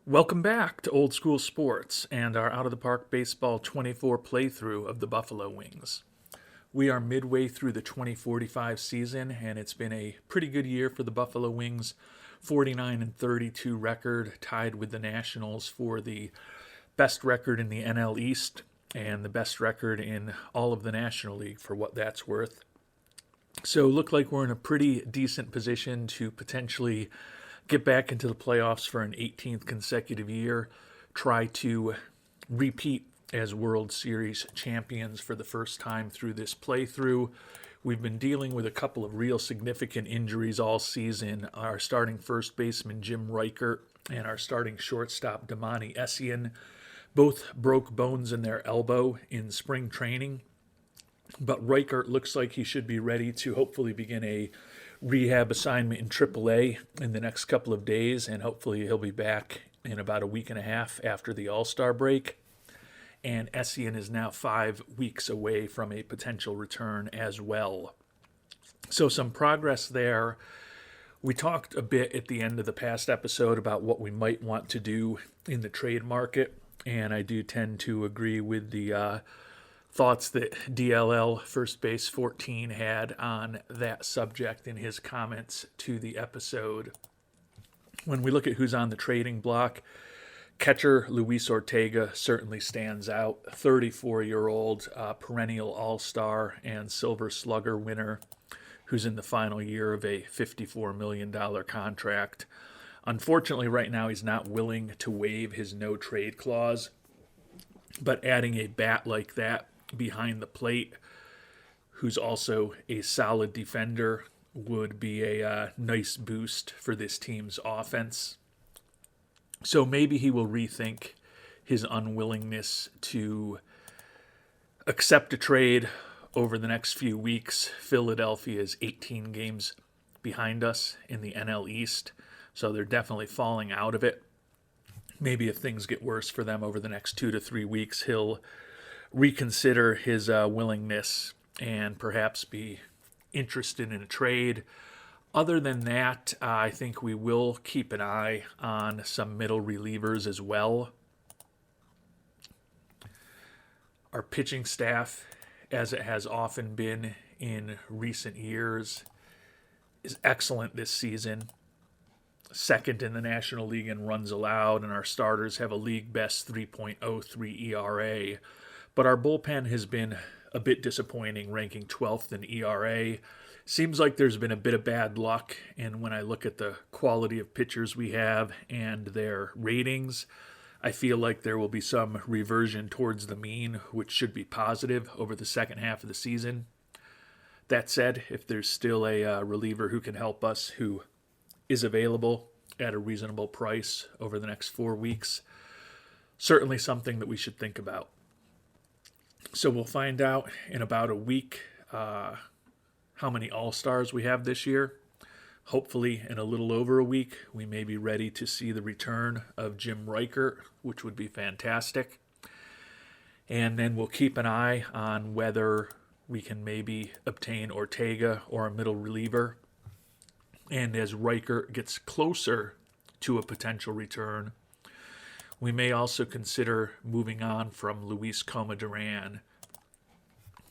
Welcome back to Old School Sports and our Out of the Park Baseball 24 playthrough of the Buffalo Wings. We are midway through the 2045 season, and it's been a pretty good year for the Buffalo Wings. 49-32 record, tied with the Nationals for the best record in the NL East and the best record in all of the National League for what that's worth. So look like we're in a pretty decent position to potentially get back into the playoffs for an 18th consecutive year, try to repeat as World Series champions for the first time through this playthrough. We've been dealing with a couple of real significant injuries all season. Our starting first baseman, Jim Reichert, and our starting shortstop, Damani Essien, both broke bones in their elbow in spring training. But Reichert looks like he should be ready to hopefully begin a rehab assignment in AAA in the next couple of days, and hopefully he'll be back in about a week and a half after the All-Star break. And Essien is now 5 weeks away from a potential return as well. So some progress there. We talked a bit at the end of the past episode about what we might want to do in the trade market, and I do tend to agree with the thoughts that DLL First Base 14 had on that subject in his comments to the episode. When we look at who's on the trading block, catcher Luis Ortega certainly stands out. 34-year-old perennial all-star and Silver Slugger winner who's in the final year of a $54 million contract. Unfortunately, right now he's not willing to waive his no-trade clause, but adding a bat like that behind the plate, who's also a solid defender, would be a nice boost for this team's offense. So maybe he will rethink his unwillingness to accept a trade over the next few weeks. Philadelphia is 18 games behind us in the NL East, so they're definitely falling out of it. Maybe if things get worse for them over the next 2 to 3 weeks, he'll reconsider his willingness and perhaps be interested in a trade. Other than that, I think we will keep an eye on some middle relievers as well. Our pitching staff, as it has often been in recent years, is excellent this season. Second in the National League in runs allowed, and our starters have a league best 3.03 ERA. But our bullpen has been a bit disappointing, ranking 12th in ERA. Seems like there's been a bit of bad luck, and when I look at the quality of pitchers we have and their ratings, I feel like there will be some reversion towards the mean, which should be positive over the second half of the season. That said, if there's still a reliever who can help us, who is available at a reasonable price over the next 4 weeks, certainly something that we should think about. So we'll find out in about a week how many All-Stars we have this year. Hopefully in a little over a week, we may be ready to see the return of Jim Reichert, which would be fantastic. And then we'll keep an eye on whether we can maybe obtain Ortega or a middle reliever. And as Reichert gets closer to a potential return, we may also consider moving on from Luis Comadran,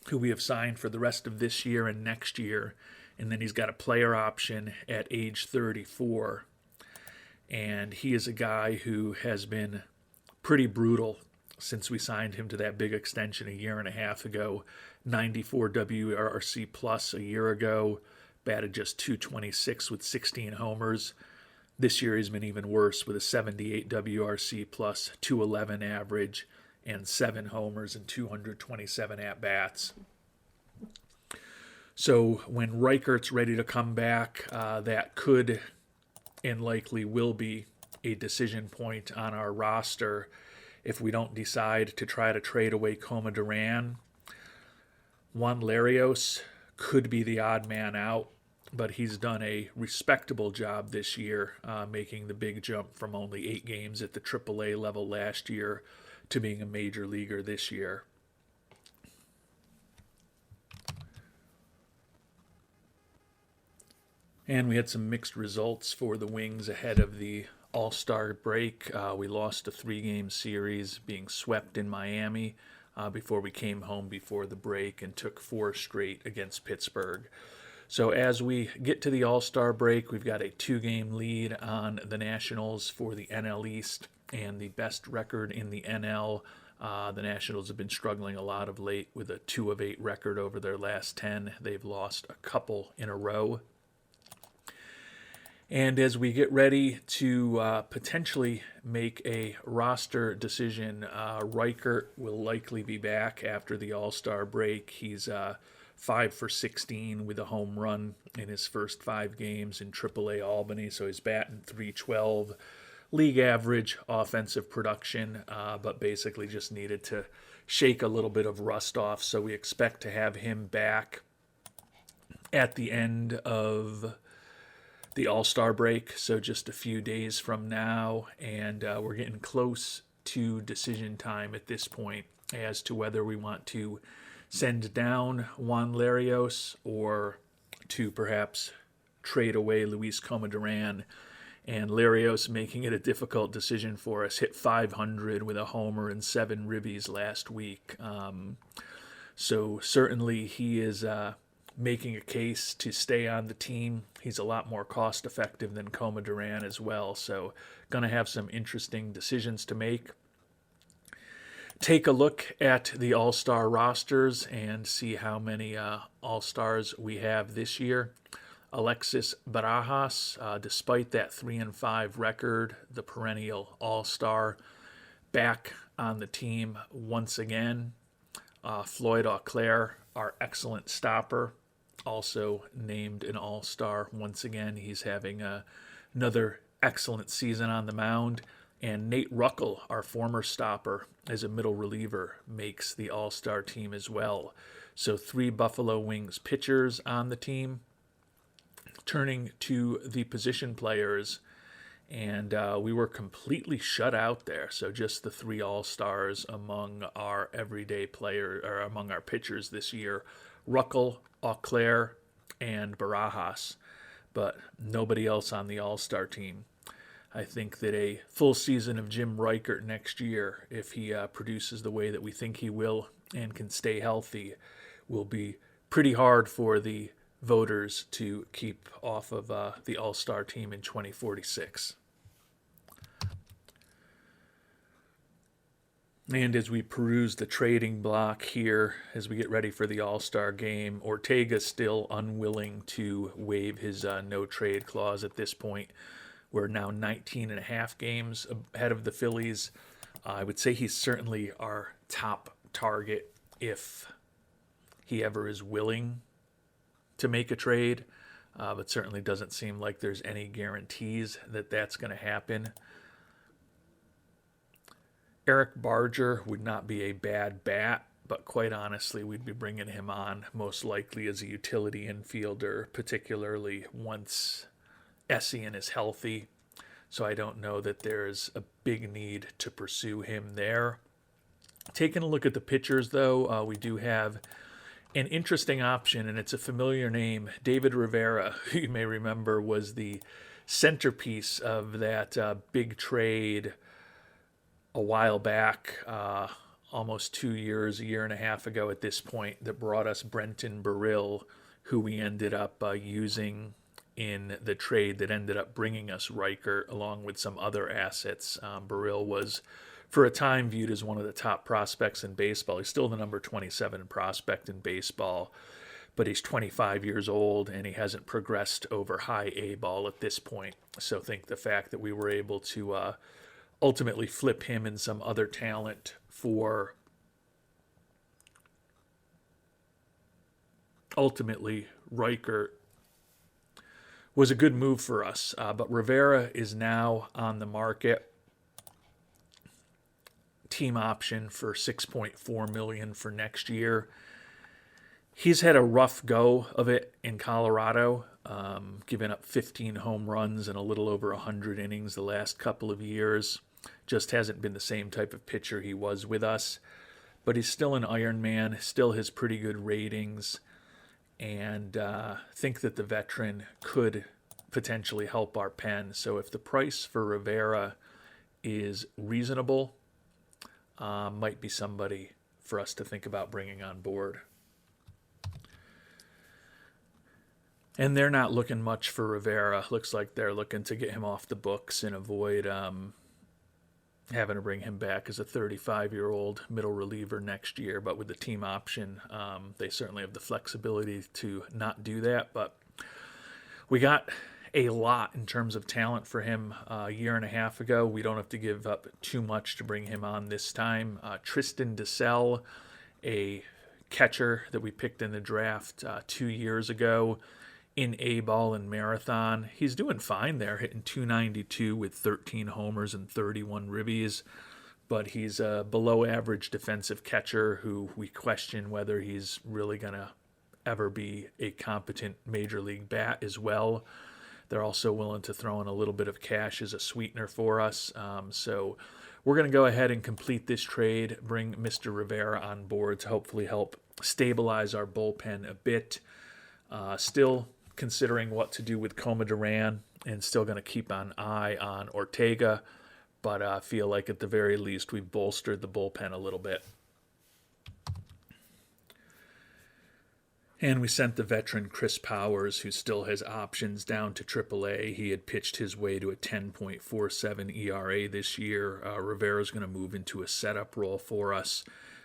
who we have signed for the rest of this year and next year, and then he's got a player option at age 34. And he is a guy who has been pretty brutal since we signed him to that big extension a year and a half ago. 94 WRC plus a year ago, batted just .226 with 16 homers. This year he's been even worse with a 78 WRC plus, .211 average, and 7 homers and 227 at-bats. So when Reichert's ready to come back, that could and likely will be a decision point on our roster if we don't decide to try to trade away Comadran. Juan Larios could be the odd man out, but he's done a respectable job this year, making the big jump from only 8 games at the AAA level last year to being a major leaguer this year. And we had some mixed results for the Wings ahead of the All-Star break. We lost a 3-game series, being swept in Miami before we came home before the break and took 4 straight against Pittsburgh. So as we get to the All-Star break, we've got a 2-game lead on the Nationals for the NL East and the best record in the NL. The Nationals have been struggling a lot of late with a 2-8 record over their last 10. They've lost a couple in a row. And as we get ready to potentially make a roster decision, Reichert will likely be back after the All-Star break. He's 5 for 16 with a home run in his first 5 games in AAA Albany, so he's batting .312. League average offensive production, but basically just needed to shake a little bit of rust off. So we expect to have him back at the end of the All-Star break, so just a few days from now, and we're getting close to decision time at this point as to whether we want to send down Juan Larios or to perhaps trade away Luis Comadran. And Larios making it a difficult decision for us. Hit .500 with a homer and 7 ribbies last week. So certainly he is making a case to stay on the team. He's a lot more cost effective than Comadran as well. So going to have some interesting decisions to make. Take a look at the All-Star rosters and see how many All-Stars we have this year. Alexis Barajas, despite that 3-5 record, the perennial All-Star, back on the team once again. Floyd Auclair, our excellent stopper, also named an All-Star once again. He's having another excellent season on the mound. And Nate Ruckel, our former stopper, as a middle reliever, makes the All-Star team as well. So 3 Buffalo Wings pitchers on the team. Turning to the position players, and we were completely shut out there. So just the 3 All-Stars among our everyday player, or among our pitchers this year, Ruckel, Auclair, and Barajas, but nobody else on the All-Star team. I think that a full season of Jim Reichert next year, if he produces the way that we think he will and can stay healthy, will be pretty hard for the voters to keep off of the All-Star team in 2046. And as we peruse the trading block here, as we get ready for the All-Star game, Ortega's still unwilling to waive his no-trade clause at this point. We're now 19 and a half games ahead of the Phillies. I would say he's certainly our top target if he ever is willing to make a trade, but certainly doesn't seem like there's any guarantees that that's going to happen. Eric Barger would not be a bad bat, but quite honestly, we'd be bringing him on most likely as a utility infielder, particularly once Essien is healthy. So I don't know that there's a big need to pursue him there. Taking a look at the pitchers, though, we do have an interesting option, and it's a familiar name. David Rivera, who you may remember was the centerpiece of that big trade a while back, almost 2 years, a year and a half ago at this point, that brought us Brenton Burrill, who we ended up using in the trade that ended up bringing us Reichert along with some other assets. Burrill was, for a time, viewed as one of the top prospects in baseball. He's still the number 27 prospect in baseball, but he's 25 years old and he hasn't progressed over high A ball at this point. So I think the fact that we were able to ultimately flip him and some other talent for ultimately Reichert was a good move for us. But Rivera is now on the market. Team option for $6.4 million for next year. He's had a rough go of it in Colorado, giving up 15 home runs and a little over 100 innings the last couple of years. Just hasn't been the same type of pitcher he was with us. But he's still an Ironman, still has pretty good ratings, and think that the veteran could potentially help our pen. So if the price for Rivera is reasonable, might be somebody for us to think about bringing on board. And they're not looking much for Rivera. Looks like they're looking to get him off the books and avoid having to bring him back as a 35-year-old middle reliever next year. But with the team option, they certainly have the flexibility to not do that. But we got a lot in terms of talent for him a year and a half ago. We don't have to give up too much to bring him on this time. Tristan DeSalle, a catcher that we picked in the draft 2 years ago in A-ball and marathon. He's doing fine there, hitting .292 with 13 homers and 31 ribbies. But he's a below average defensive catcher who we question whether he's really going to ever be a competent major league bat as well. They're also willing to throw in a little bit of cash as a sweetener for us. So we're going to go ahead and complete this trade, bring Mr. Rivera on board to hopefully help stabilize our bullpen a bit. Still considering what to do with Coma Duran and still going to keep an eye on Ortega, but I feel like at the very least we've bolstered the bullpen a little bit. And we sent the veteran Chris Powers, who still has options, down to AAA. He had pitched his way to a 10.47 ERA this year. Rivera's going to move into a setup role for us,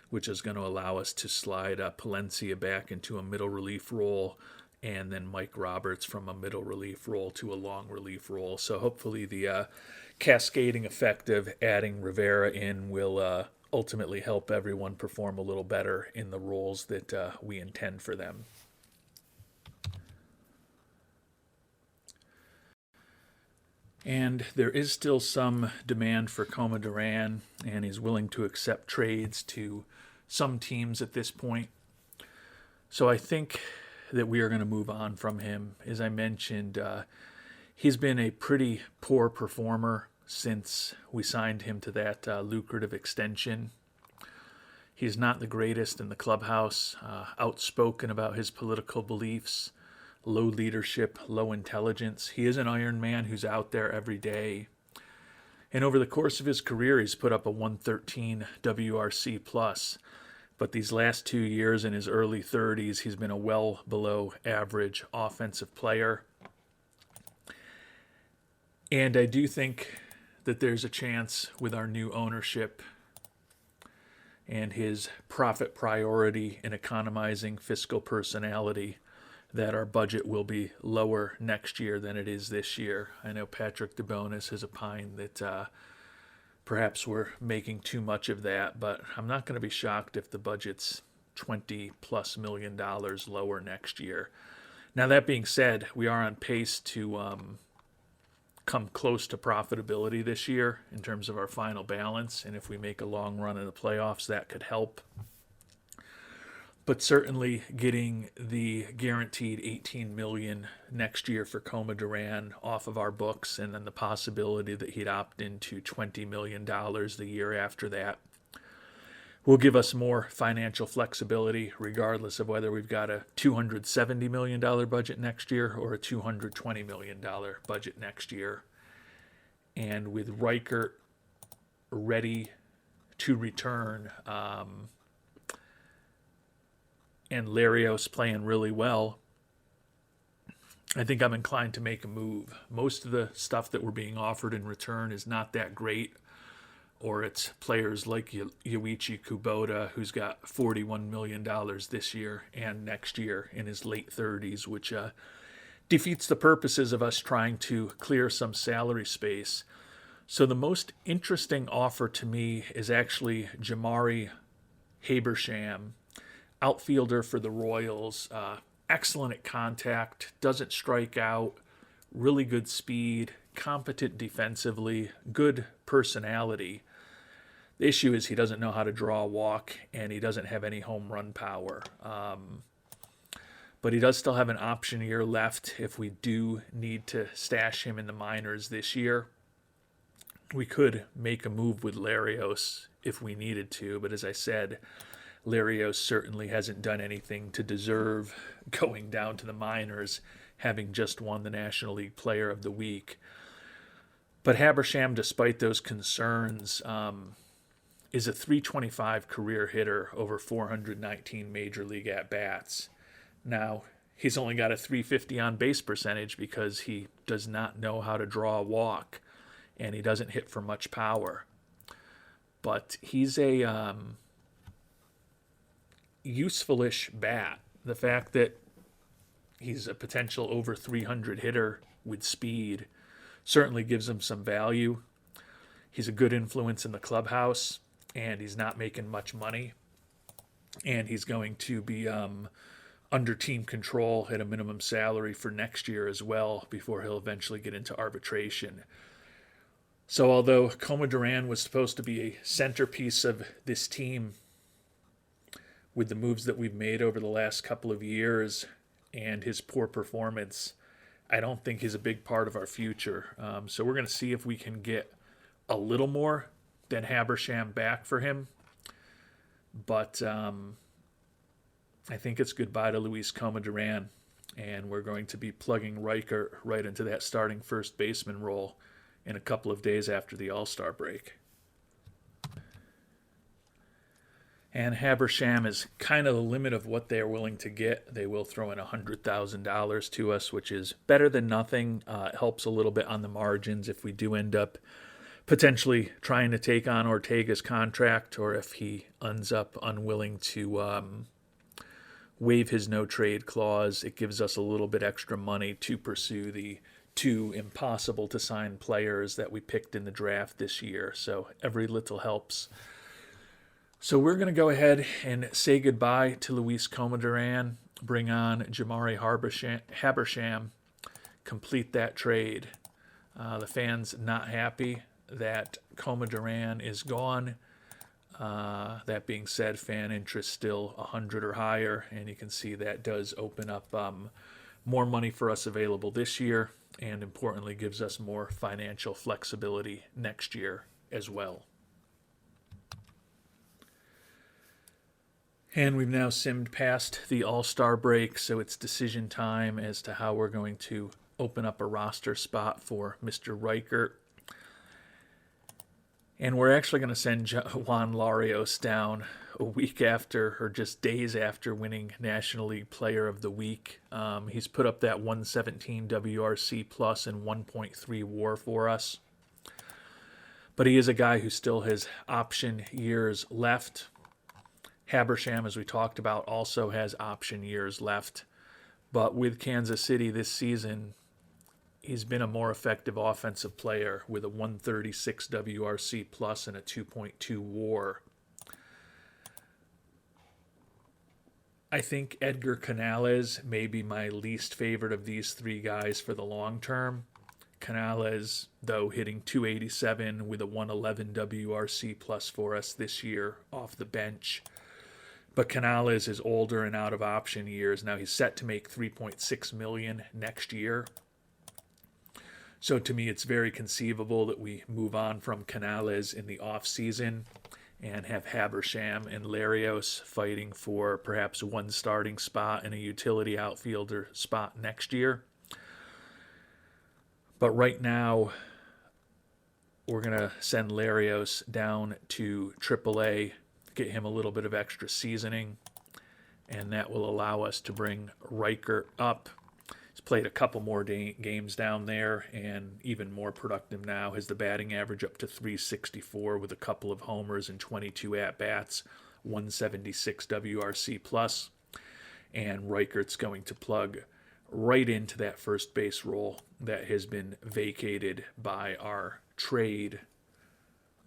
which is going to allow us to slide Palencia back into a middle relief role, and then Mike Roberts from a middle relief role to a long relief role. So hopefully the cascading effect of adding Rivera in will ultimately help everyone perform a little better in the roles that we intend for them. And there is still some demand for Coma Duran, and he's willing to accept trades to some teams at this point. So I think that we are going to move on from him. As I mentioned, he's been a pretty poor performer since we signed him to that lucrative extension. He's not the greatest in the clubhouse, outspoken about his political beliefs, low leadership, low intelligence. He is an Iron Man who's out there every day. And over the course of his career, he's put up a 113 WRC plus. But these last 2 years in his early 30s, he's been a well below average offensive player. And I do think that there's a chance with our new ownership and his profit priority and economizing fiscal personality that our budget will be lower next year than it is this year. I know Patrick DeBonis has opined that perhaps we're making too much of that, but I'm not going to be shocked if the budget's $20+ million lower next year. Now, that being said, we are on pace to come close to profitability this year in terms of our final balance, and if we make a long run in the playoffs, that could help. But certainly getting the guaranteed $18 million next year for Coma Duran off of our books, and then the possibility that he'd opt into $20 million the year after that, will give us more financial flexibility, regardless of whether we've got a $270 million budget next year or a $220 million budget next year. And with Reichert ready to return, and Larios playing really well, I think I'm inclined to make a move. Most of the stuff that we're being offered in return is not that great, or it's players like Yoichi Kubota, who's got $41 million this year and next year in his late 30s, which defeats the purposes of us trying to clear some salary space. So the most interesting offer to me is actually Jamari Habersham, outfielder for the Royals, excellent at contact, doesn't strike out, really good speed, competent defensively, good personality. The issue is he doesn't know how to draw a walk, and he doesn't have any home run power. But he does still have an option year left if we do need to stash him in the minors this year. We could make a move with Larios if we needed to, but as I said, Larios certainly hasn't done anything to deserve going down to the minors having just won the National League Player of the Week. But Habersham, despite those concerns, is a .325 career hitter over 419 major league at-bats. Now, he's only got a .350 on-base percentage because he does not know how to draw a walk, and he doesn't hit for much power. But he's a useful-ish bat. The fact that he's a potential over 300 hitter with speed certainly gives him some value. He's a good influence in the clubhouse, and he's not making much money. And he's going to be under team control at a minimum salary for next year as well before he'll eventually get into arbitration. So although Coma Duran was supposed to be a centerpiece of this team with the moves that we've made over the last couple of years and his poor performance, I don't think he's a big part of our future. So we're going to see if we can get a little more than Habersham back for him. But I think it's goodbye to Luis Coma Duran, and we're going to be plugging Riker right into that starting first baseman role in a couple of days after the All-Star break. And Habersham is kind of the limit of what they're willing to get. They will throw in $100,000 to us, which is better than nothing. It helps a little bit on the margins if we do end up potentially trying to take on Ortega's contract, or if he ends up unwilling to waive his no-trade clause. It gives us a little bit extra money to pursue the two impossible-to-sign players that we picked in the draft this year. So every little helps. So we're going to go ahead and say goodbye to Luis Coma Duran, bring on Jamari Habersham, complete that trade. The fans not happy that Coma Duran is gone. That being said, fan interest still 100 or higher, and you can see that does open up more money for us available this year, and importantly gives us more financial flexibility next year as well. And we've now simmed past the All-Star break, so it's decision time as to how we're going to open up a roster spot for Mr. Reichert. And we're actually going to send Juan Larios down a week after, or just days after, winning National League Player of the Week. He's put up that 117 WRC plus and 1.3 WAR for us. But he is a guy who still has option years left. Habersham, as we talked about, also has option years left. But with Kansas City this season, he's been a more effective offensive player with a 136 WRC plus and a 2.2 WAR. I think Edgar Canales may be my least favorite of these three guys for the long term. Canales, though, hitting 287 with a 111 WRC plus for us this year off the bench. But Canales is older and out of option years. Now he's set to make $3.6 million next year. So to me, it's very conceivable that we move on from Canales in the offseason and have Habersham and Larios fighting for perhaps one starting spot and a utility outfielder spot next year. But right now, we're going to send Larios down to AAA, get him a little bit of extra seasoning, and that will allow us to bring Riker up. He's played a couple more games down there, and even more productive now. Has the batting average up to 364 with a couple of homers and 22 at-bats, 176 WRC plus. And Reichert's going to plug right into that first base role that has been vacated by our trade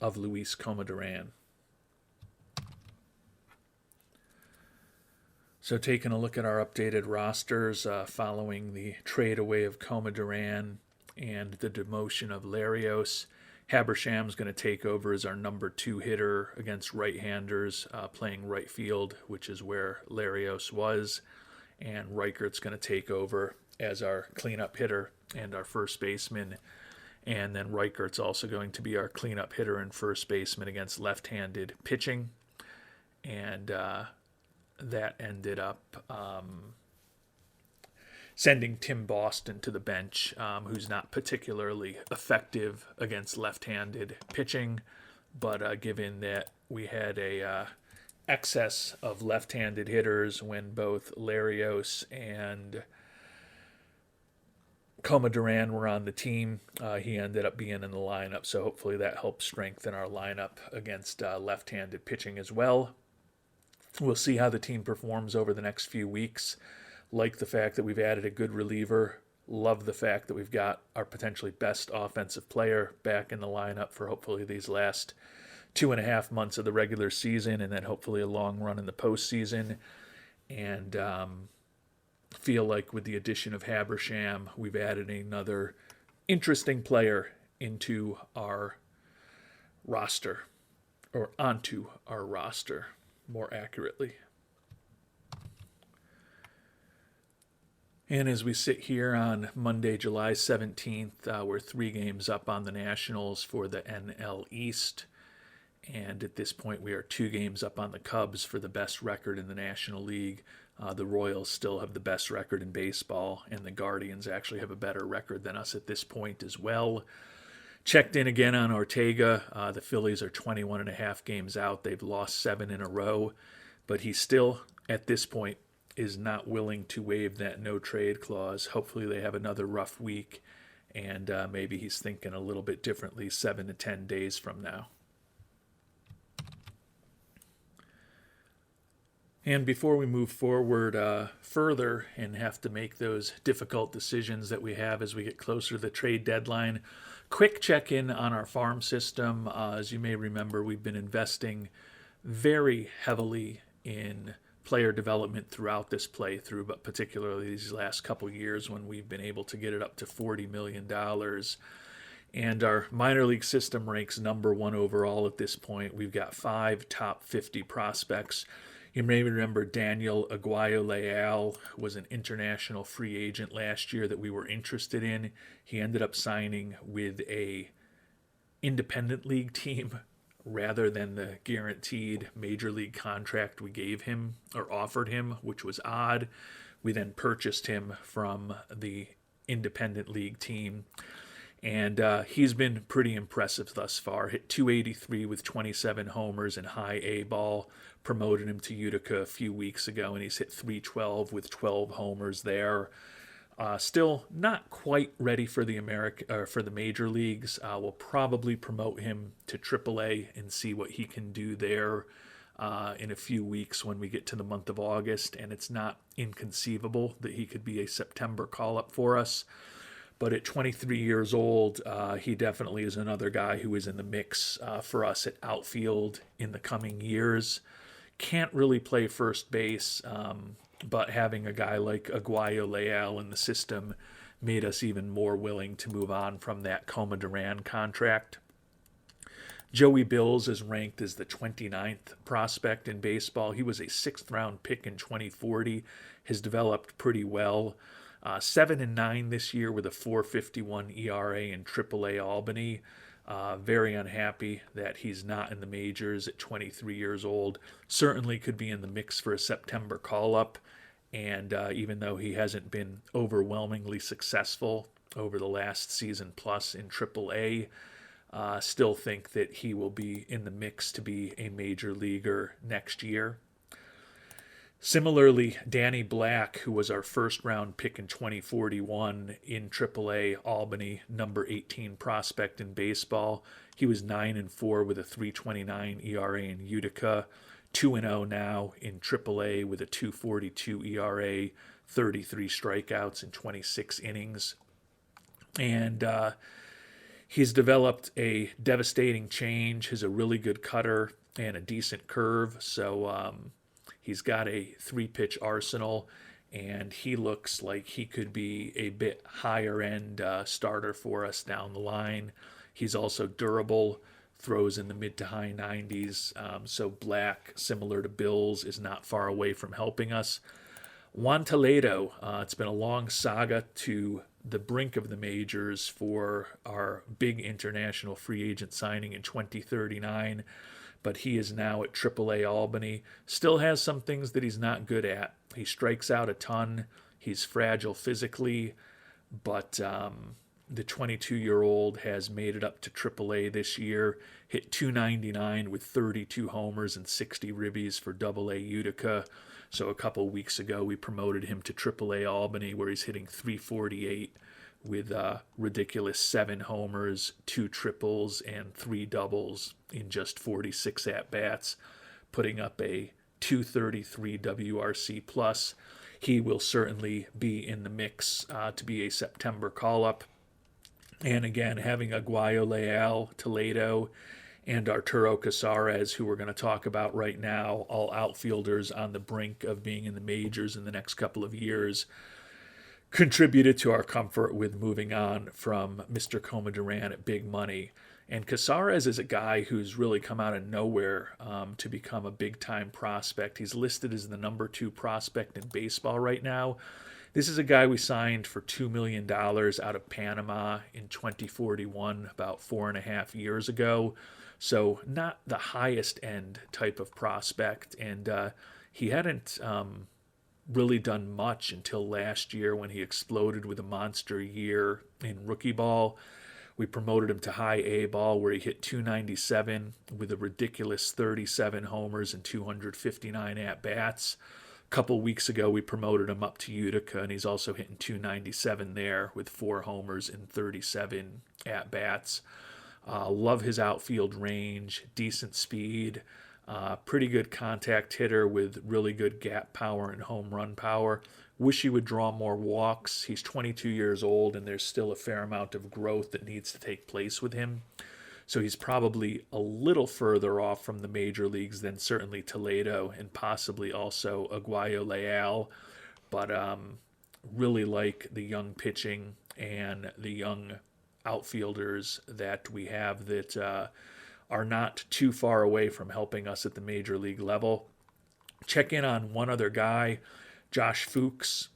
of Luis Coma Duran. So taking a look at our updated rosters following the trade away of Coma Duran and the demotion of Larios, Habersham's going to take over as our number 2 hitter against right-handers, playing right field, which is where Larios was. And Reichert's going to take over as our cleanup hitter and our first baseman. And then Reichert's also going to be our cleanup hitter and first baseman against left-handed pitching. And that ended up sending Tim Boston to the bench, who's not particularly effective against left-handed pitching, but given that we had a excess of left-handed hitters when both Larios and Coma Duran were on the team, he ended up being in the lineup, so hopefully that helps strengthen our lineup against left-handed pitching as well. We'll see how the team performs over the next few weeks. Like the fact that we've added a good reliever. Love the fact that we've got our potentially best offensive player back in the lineup for hopefully these last 2.5 months of the regular season, and then hopefully a long run in the postseason. And feel like with the addition of Habersham, we've added another interesting player into our roster, or onto our roster, more accurately. And as we sit here on Monday, July 17th, we're 3 games up on the Nationals for the NL East. And at this point, we are 2 games up on the Cubs for the best record in the National League. The Royals still have the best record in baseball, and the Guardians actually have a better record than us at this point as well. Checked in again on Ortega. The Phillies are 21.5 games out. They've lost 7 in a row, but he still, at this point, is not willing to waive that no-trade clause. Hopefully they have another rough week, and maybe he's thinking a little bit differently 7 to 10 days from now. And before we move forward further and have to make those difficult decisions that we have as we get closer to the trade deadline, quick check-in on our farm system. As you may remember, we've been investing very heavily in player development throughout this playthrough, but particularly these last couple years when we've been able to get it up to $40 million. And our minor league system ranks number 1 overall at this point. We've got 5 top 50 prospects. You may remember Daniel Aguayo-Leal was an international free agent last year that we were interested in. He ended up signing with a independent league team rather than the guaranteed major league contract we gave him or offered him, which was odd. We then purchased him from the independent league team. And he's been pretty impressive thus far. Hit .283 with 27 homers and high A ball. Promoted him to Utica a few weeks ago, and he's hit .312 with 12 homers there. Still not quite ready for the major leagues. We'll probably promote him to AAA and see what he can do there in a few weeks when we get to the month of August. And it's not inconceivable that he could be a September call-up for us. But at 23 years old, he definitely is another guy who is in the mix for us at outfield in the coming years. Can't really play first base, but having a guy like Aguayo-Leal in the system made us even more willing to move on from that Coma Duran contract. Joey Bills is ranked as the 29th prospect in baseball. He was a 6th-round pick in 2040, has developed pretty well. 7-9 this year with a .451 ERA in AAA Albany. Very unhappy that he's not in the majors at 23 years old. Certainly could be in the mix for a September call-up. And even though he hasn't been overwhelmingly successful over the last season plus in AAA, still think that he will be in the mix to be a major leaguer next year. Similarly, Danny Black, who was our first-round pick in 2041 in AAA Albany, number 18 prospect in baseball. He was 9-4 with a .329 ERA in Utica, 2-0 now in AAA with a .242 ERA, 33 strikeouts in 26 innings. And he's developed a devastating change. He's a really good cutter and a decent curve, so he's got a 3-pitch arsenal, and he looks like he could be a bit higher-end starter for us down the line. He's also durable, throws in the mid to high 90s, so Black, similar to Bills, is not far away from helping us. Juan Toledo, it's been a long saga to the brink of the majors for our big international free agent signing in 2039. But he is now at AAA Albany. Still has some things that he's not good at. He strikes out a ton. He's fragile physically, but the 22-year-old has made it up to AAA this year, hit .299 with 32 homers and 60 ribbies for AA Utica. So a couple weeks ago, we promoted him to AAA Albany, where he's hitting .348 with ridiculous 7 homers, 2 triples, and 3 doubles in just 46 at-bats, putting up a .233 WRC+. He will certainly be in the mix to be a September call-up. And again, having Aguayo Leal, Toledo, and Arturo Casares, who we're going to talk about right now, all outfielders on the brink of being in the majors in the next couple of years, contributed to our comfort with moving on from Mr. Coma Duran at big money. And Casares is a guy who's really come out of nowhere to become a big-time prospect. He's listed as the number 2 prospect in baseball right now. This is a guy we signed for $2 million out of Panama in 2041, about 4.5 years ago. So not the highest end type of prospect. And he hadn't really done much until last year when he exploded with a monster year in rookie ball. We promoted him to high A ball, where he hit .297 with a ridiculous 37 homers and 259 at-bats. A couple weeks ago, we promoted him up to Utica, and he's also hitting .297 there with 4 homers and 37 at-bats. Love his outfield range, decent speed, pretty good contact hitter with really good gap power and home run power. Wish he would draw more walks. He's 22 years old, and there's still a fair amount of growth that needs to take place with him. So he's probably a little further off from the major leagues than certainly Toledo and possibly also Aguayo Leal. But really like the young pitching and the young outfielders that we have that are not too far away from helping us at the major league level. Check in on one other guy, Josh Fuchs.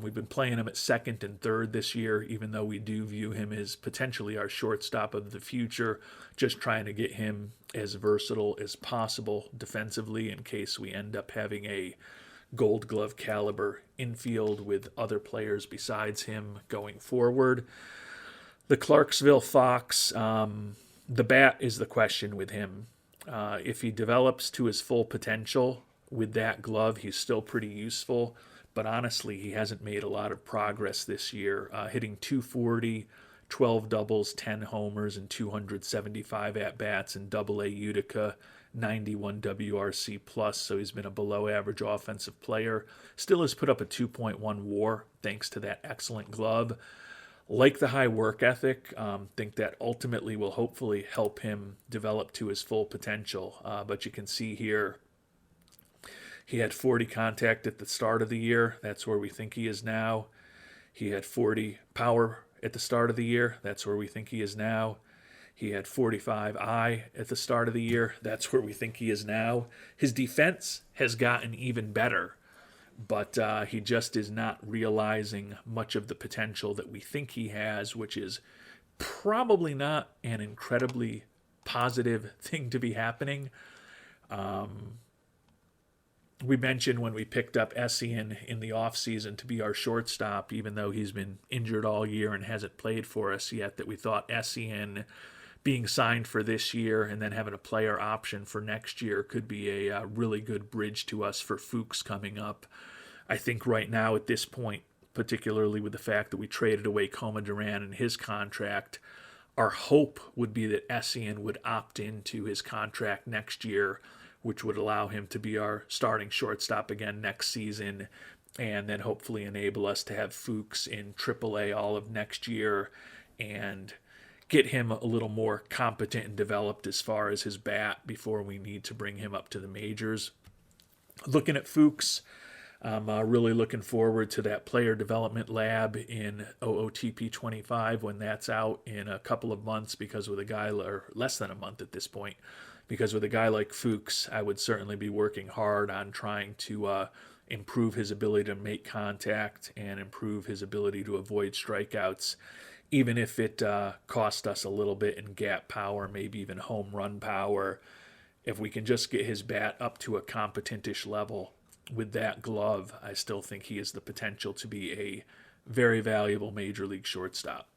We've been playing him at second and third this year, even though we do view him as potentially our shortstop of the future, just trying to get him as versatile as possible defensively in case we end up having a Gold Glove caliber infield with other players besides him going forward. The Clarksville Fox, the bat is the question with him. If he develops to his full potential with that glove, he's still pretty useful. But honestly, he hasn't made a lot of progress this year, hitting .240, 12 doubles, 10 homers, and 275 at-bats in AA Utica, 91 WRC+, so he's been a below-average offensive player. Still has put up a 2.1 WAR thanks to that excellent glove. Like the high work ethic, think that ultimately will hopefully help him develop to his full potential. But you can see here, he had 40 contact at the start of the year. That's where we think he is now. He had 40 power at the start of the year. That's where we think he is now. He had 45 I at the start of the year. That's where we think he is now. His defense has gotten even better, but he just is not realizing much of the potential that we think he has, which is probably not an incredibly positive thing to be happening. We mentioned when we picked up Essien in the offseason to be our shortstop, even though he's been injured all year and hasn't played for us yet, that we thought Essien being signed for this year and then having a player option for next year could be a really good bridge to us for Fuchs coming up. I think right now at this point, particularly with the fact that we traded away Coma Duran and his contract, our hope would be that Essien would opt into his contract next year, which would allow him to be our starting shortstop again next season, and then hopefully enable us to have Fuchs in AAA all of next year and get him a little more competent and developed as far as his bat before we need to bring him up to the majors. Looking at Fuchs, I'm really looking forward to that player development lab in OOTP 25 when that's out in a couple of months, because with a guy, or less than a month at this point, because with a guy like Fuchs, I would certainly be working hard on trying to improve his ability to make contact and improve his ability to avoid strikeouts, even if it cost us a little bit in gap power, maybe even home run power. If we can just get his bat up to a competentish level, with that glove, I still think he has the potential to be a very valuable major league shortstop.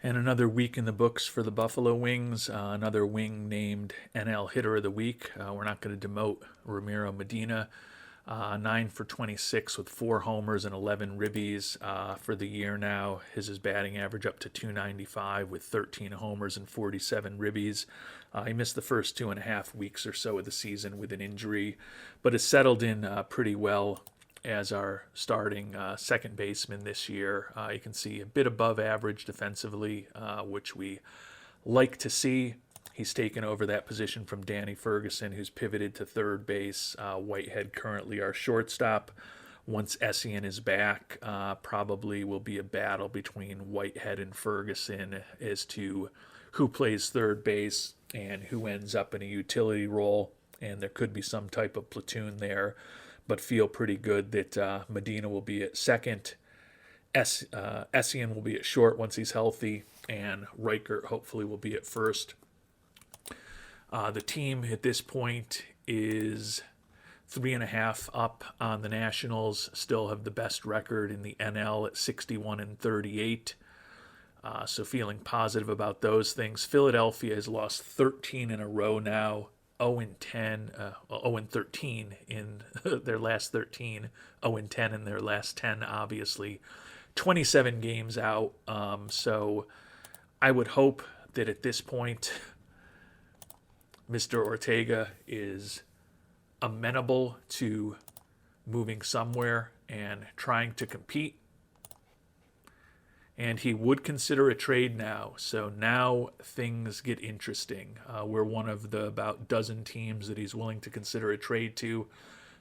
And another week in the books for the Buffalo Wings. Another wing named NL Hitter of the Week. We're not going to demote Ramiro Medina. 9 for 26 with 4 homers and 11 ribbies for the year now. His batting average up to .295 with 13 homers and 47 ribbies. He missed the first 2.5 weeks or so of the season with an injury, but has settled in pretty well as our starting second baseman this year. You can see a bit above average defensively, which we like to see. He's taken over that position from Danny Ferguson, who's pivoted to third base. Whitehead currently our shortstop. Once Essien is back, probably will be a battle between Whitehead and Ferguson as to who plays third base and who ends up in a utility role. And there could be some type of platoon there, but feel pretty good that Medina will be at second. Essien will be at short once he's healthy, and Reichert hopefully will be at first. The team at this point is 3.5 up on the Nationals, still have the best record in the NL at 61-38. So feeling positive about those things. Philadelphia has lost 13 in a row now. 0-13 in their last 13, 0-10 in their last 10, obviously. 27 games out. So I would hope that at this point, Mr. Ortega is amenable to moving somewhere and trying to compete. And he would consider a trade now. So now things get interesting. We're one of the about dozen teams that he's willing to consider a trade to.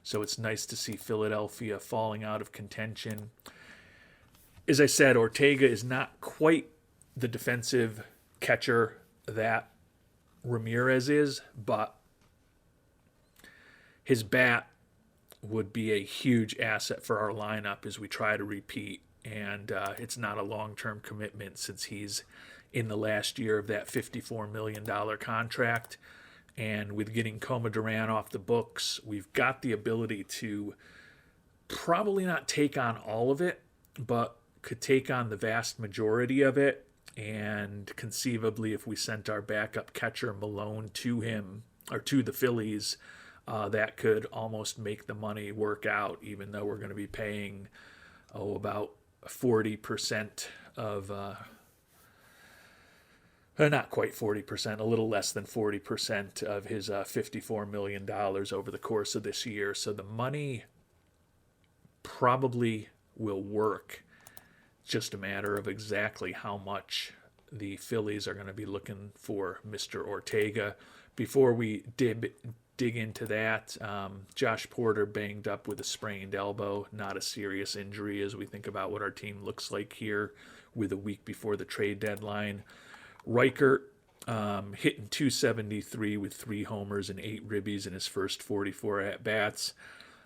So it's nice to see Philadelphia falling out of contention. As I said, Ortega is not quite the defensive catcher that Ramirez is, but his bat would be a huge asset for our lineup as we try to repeat. And it's not a long-term commitment since he's in the last year of that $54 million contract. And with getting Coma Duran off the books, we've got the ability to probably not take on all of it, but could take on the vast majority of it. And conceivably, if we sent our backup catcher Malone to him or to the Phillies, that could almost make the money work out, even though we're going to be paying about 40% of, not quite 40%, a little less than 40% of his $54 million over the course of this year. So the money probably will work. Just a matter of exactly how much the Phillies are going to be looking for Mr. Ortega. Before we dig into that, Josh Porter banged up with a sprained elbow, not a serious injury as we think about what our team looks like here with a week before the trade deadline. Reichert hitting .273 with 3 homers and 8 ribbies in his first 44 at-bats.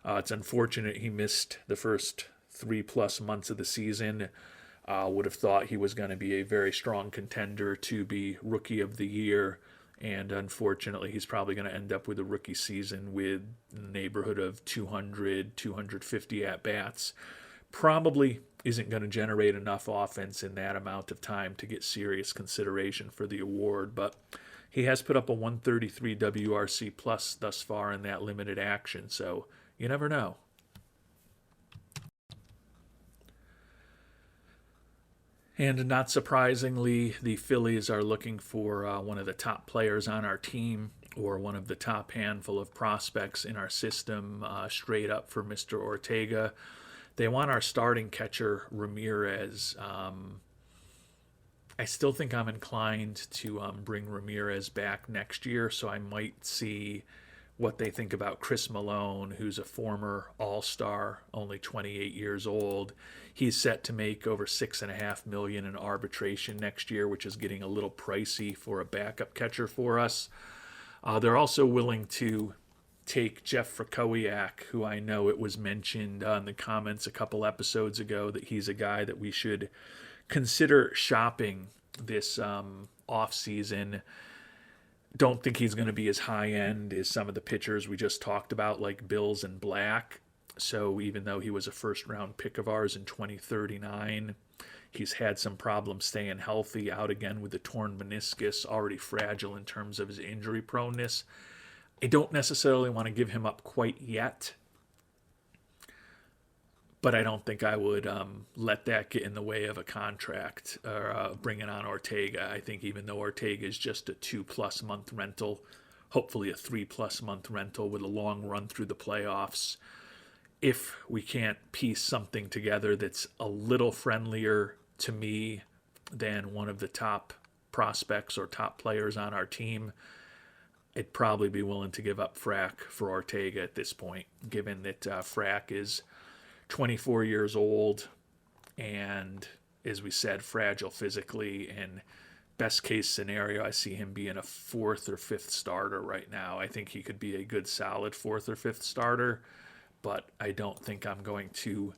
It's unfortunate he missed the first 3+ months of the season. Would have thought he was going to be a very strong contender to be Rookie of the Year. And unfortunately, he's probably going to end up with a rookie season with in the neighborhood of 200, 250 at-bats. Probably isn't going to generate enough offense in that amount of time to get serious consideration for the award. But he has put up a 133 WRC plus thus far in that limited action. So you never know. And not surprisingly, the Phillies are looking for one of the top players on our team or one of the top handful of prospects in our system straight up for Mr. Ortega. They want our starting catcher, Ramirez. I still think I'm inclined to bring Ramirez back next year, so I might see what they think about Chris Malone, who's a former All-Star, only 28 years old. He's set to make over $6.5 million in arbitration next year, which is getting a little pricey for a backup catcher for us. They're also willing to take Jeff Frikowiak, who I know it was mentioned in the comments a couple episodes ago that he's a guy that we should consider shopping this off-season. Don't think he's going to be as high end as some of the pitchers we just talked about, like Bills and Black. So even though he was a first round pick of ours in 2039, he's had some problems staying healthy, out again with the torn meniscus, already fragile in terms of his injury proneness. I don't necessarily want to give him up quite yet, but I don't think I would let that get in the way of a contract or bringing on Ortega. I think even though Ortega is just a 2+ month rental, hopefully a 3+ month rental with a long run through the playoffs, if we can't piece something together that's a little friendlier to me than one of the top prospects or top players on our team, I'd probably be willing to give up Frack for Ortega at this point, given that Frack is 24 years old and, as we said, fragile physically. And best case scenario, I see him being a 4th or 5th starter right now. I think he could be a good solid 4th or 5th starter, but I don't think I'm going to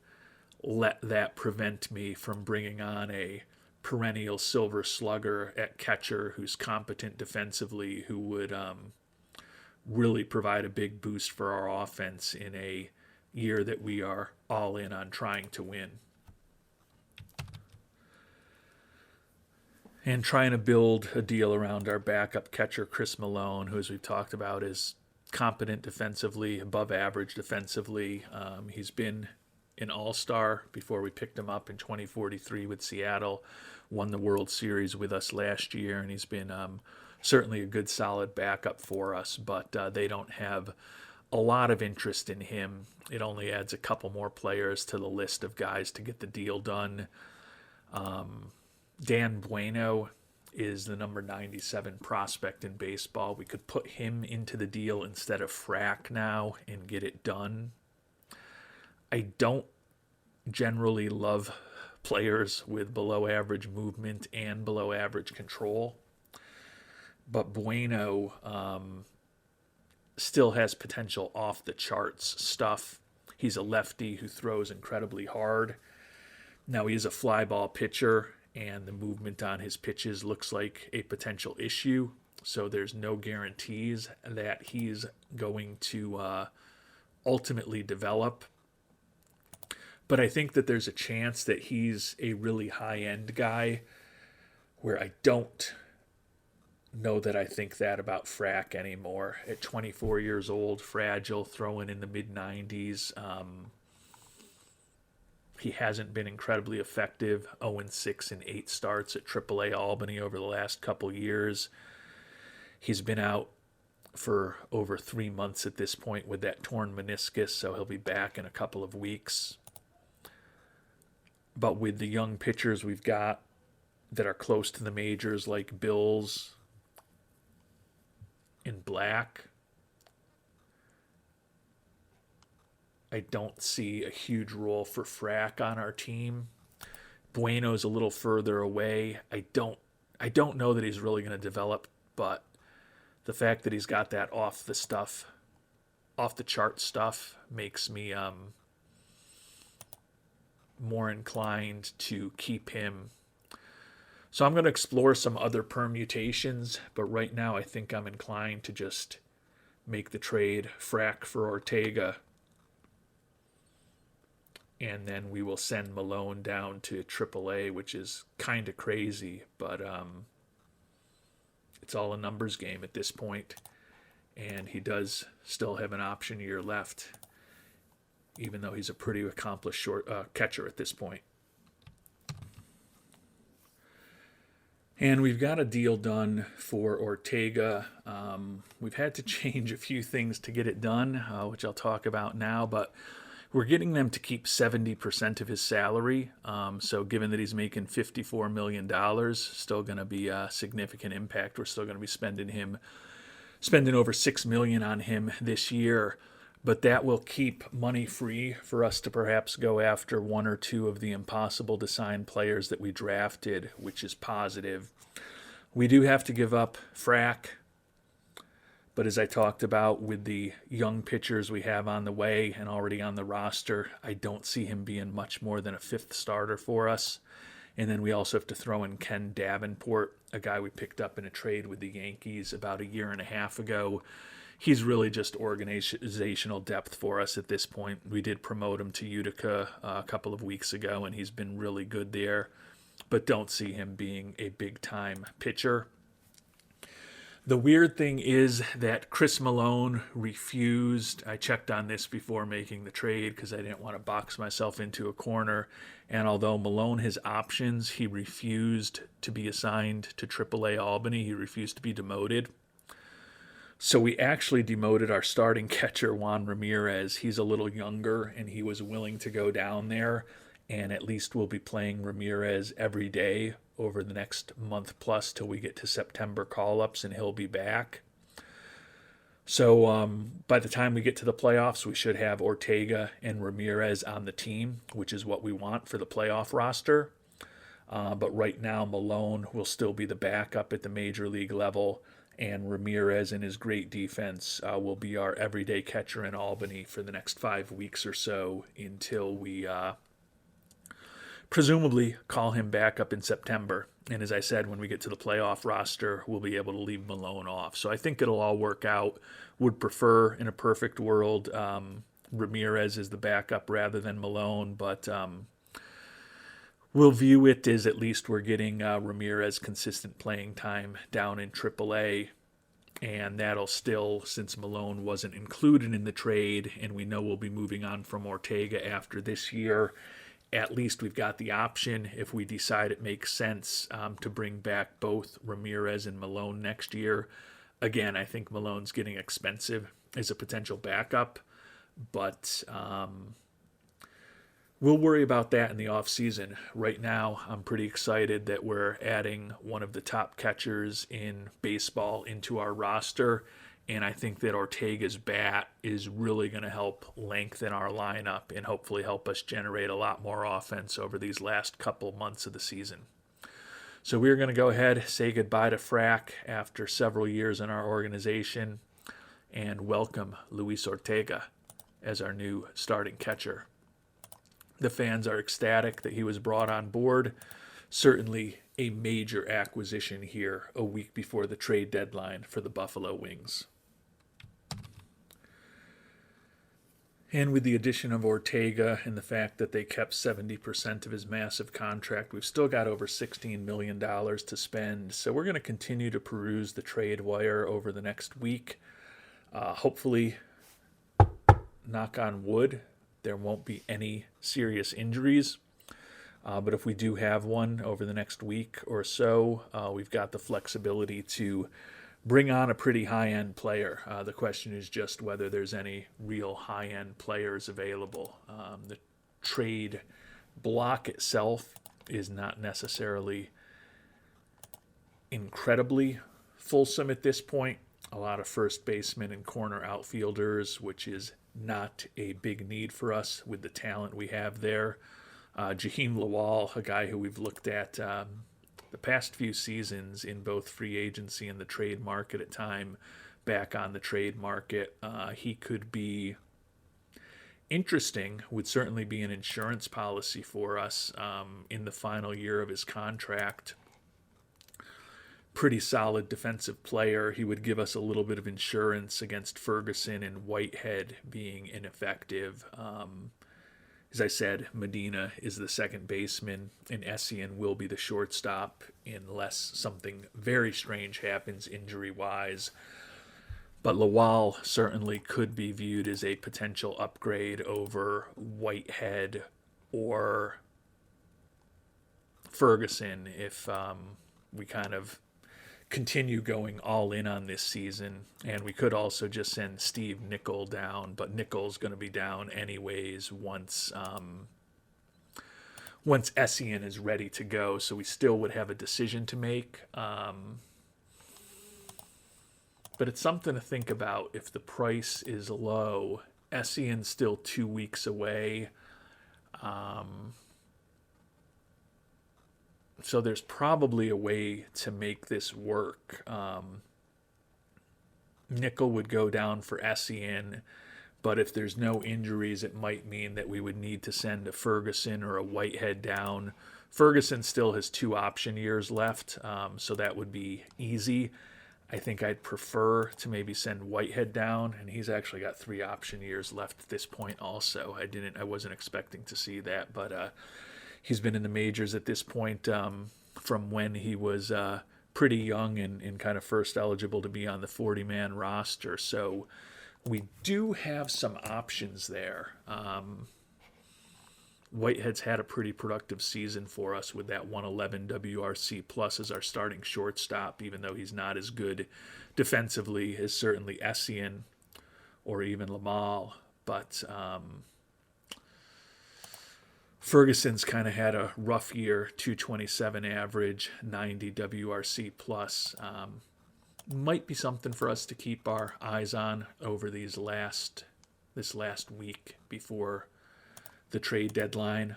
let that prevent me from bringing on a perennial silver slugger at catcher who's competent defensively, who would really provide a big boost for our offense in a year that we are all in on trying to win. And trying to build a deal around our backup catcher, Chris Malone, who, as we've talked about, is competent defensively, above average defensively. He's been an all-star before we picked him up in 2043 with Seattle, won the World Series with us last year, and he's been certainly a good solid backup for us, but they don't have a lot of interest in him. It only adds a couple more players to the list of guys to get the deal done. Dan Bueno is the number 97 prospect in baseball. We could put him into the deal instead of Frack now and get it done. I don't generally love players with below average movement and below average control, but Bueno still has potential off the charts stuff. He's a lefty who throws incredibly hard. Now, he is a fly ball pitcher, and the movement on his pitches looks like a potential issue, so there's no guarantees that he's going to ultimately develop. But I think that there's a chance that he's a really high-end guy, where I don't know that I think that about Frack anymore. At 24 years old, fragile, throwing in the mid-90s. He hasn't been incredibly effective. 0-6 in 8 starts at AAA Albany over the last couple years. He's been out for over 3 months at this point with that torn meniscus, so he'll be back in a couple of weeks. But with the young pitchers we've got that are close to the majors, like Bills and Black, I don't see a huge role for Frack on our team. Bueno's a little further away. I don't know that he's really going to develop, but the fact that he's got that off the chart stuff makes me more inclined to keep him. So I'm going to explore some other permutations, but right now I think I'm inclined to just make the trade Frack for Ortega, and then we will send Malone down to AAA, which is kind of crazy, but it's all a numbers game at this point, and he does still have an option year left, even though he's a pretty accomplished catcher at this point. And we've got a deal done for Ortega. We've had to change a few things to get it done, which I'll talk about now, but we're getting them to keep 70% of his salary. So given that he's making $54 million, still going to be a significant impact. We're still going to be spending over $6 million on him this year. But that will keep money free for us to perhaps go after one or two of the impossible to sign players that we drafted, which is positive. We do have to give up Frack, but as I talked about with the young pitchers we have on the way and already on the roster, I don't see him being much more than a 5th starter for us. And then we also have to throw in Ken Davenport, a guy we picked up in a trade with the Yankees about a year and a half ago. He's really just organizational depth for us at this point. We did promote him to Utica a couple of weeks ago, and he's been really good there, but don't see him being a big-time pitcher. The weird thing is that Chris Malone refused. I checked on this before making the trade because I didn't want to box myself into a corner. And although Malone has options, he refused to be assigned to AAA Albany. He refused to be demoted. So we actually demoted our starting catcher, Juan Ramirez. He's a little younger, and he was willing to go down there. And at least we'll be playing Ramirez every day over the next month plus till we get to September call-ups, and he'll be back. So by the time we get to the playoffs, we should have Ortega and Ramirez on the team, which is what we want for the playoff roster. But right now, Malone will still be the backup at the major league level, and Ramirez and his great defense will be our everyday catcher in Albany for the next 5 weeks or so until we presumably call him back up in September. And as I said, when we get to the playoff roster, we'll be able to leave Malone off. So I think it'll all work out. Would prefer, in a perfect world, Ramirez is the backup rather than Malone, but we'll view it as at least we're getting Ramirez consistent playing time down in AAA. And that'll still, since Malone wasn't included in the trade, and we know we'll be moving on from Ortega after this year, at least we've got the option, if we decide it makes sense, to bring back both Ramirez and Malone next year. Again, I think Malone's getting expensive as a potential backup, but we'll worry about that in the offseason. Right now, I'm pretty excited that we're adding one of the top catchers in baseball into our roster. And I think that Ortega's bat is really going to help lengthen our lineup and hopefully help us generate a lot more offense over these last couple months of the season. So we're going to go ahead, say goodbye to Frack after several years in our organization, and welcome Luis Ortega as our new starting catcher. The fans are ecstatic that he was brought on board. Certainly a major acquisition here a week before the trade deadline for the Buffalo Wings. And with the addition of Ortega and the fact that they kept 70% of his massive contract, we've still got over $16 million to spend. So we're going to continue to peruse the trade wire over the next week. Hopefully, knock on wood, there won't be any serious injuries. But if we do have one over the next week or so, we've got the flexibility to bring on a pretty high-end player. The question is just whether there's any real high-end players available. The trade block itself is not necessarily incredibly fulsome at this point. A lot of first basemen and corner outfielders, which is not a big need for us with the talent we have there. Jaheim Lawal, a guy who we've looked at the past few seasons in both free agency and the trade market at time, back on the trade market. He could be interesting, would certainly be an insurance policy for us in the final year of his contract. Pretty solid defensive player. He would give us a little bit of insurance against Ferguson and Whitehead being ineffective. As I said, Medina is the second baseman, and Essien will be the shortstop unless something very strange happens injury-wise. But Lawal certainly could be viewed as a potential upgrade over Whitehead or Ferguson if we kind of continue going all in on this season. And we could also just send Steve Nicol down, but Nicol's going to be down anyways once Essien is ready to go. So we still would have a decision to make. But it's something to think about. If the price is low, Essien's still 2 weeks away. So there's probably a way to make this work. Nicol would go down for Essien, but if there's no injuries, it might mean that we would need to send a Ferguson or a Whitehead down Ferguson still has 2 option years left, so that would be easy. I think I'd prefer to maybe send Whitehead down, and he's actually got 3 option years left at this point. Also, I wasn't expecting to see that, but he's been in the majors at this point from when he was pretty young and kind of first eligible to be on the 40-man roster. So we do have some options there. Whitehead's had a pretty productive season for us with that 111 WRC plus as our starting shortstop, even though he's not as good defensively as certainly Essien or even Lamal. But Ferguson's kind of had a rough year, 227 average, 90 WRC plus. Might be something for us to keep our eyes on over this last week before the trade deadline.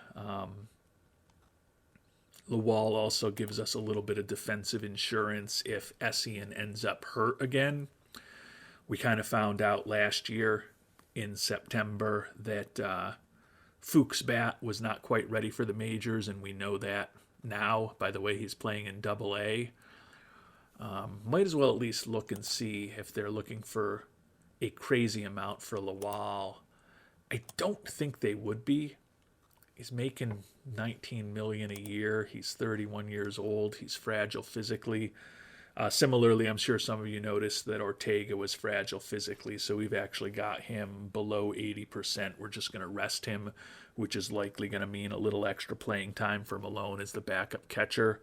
Lawal also gives us a little bit of defensive insurance if Essien ends up hurt again. We kind of found out last year in September that Fuchs' bat was not quite ready for the majors, and we know that now by the way he's playing in Double-A. Might as well at least look and see if they're looking for a crazy amount for Lawal. I don't think they would be. He's making $19 million a year. He's 31 years old. He's fragile physically. Similarly, I'm sure some of you noticed that Ortega was fragile physically, so we've actually got him below 80%. We're just going to rest him, which is likely going to mean a little extra playing time for Malone as the backup catcher.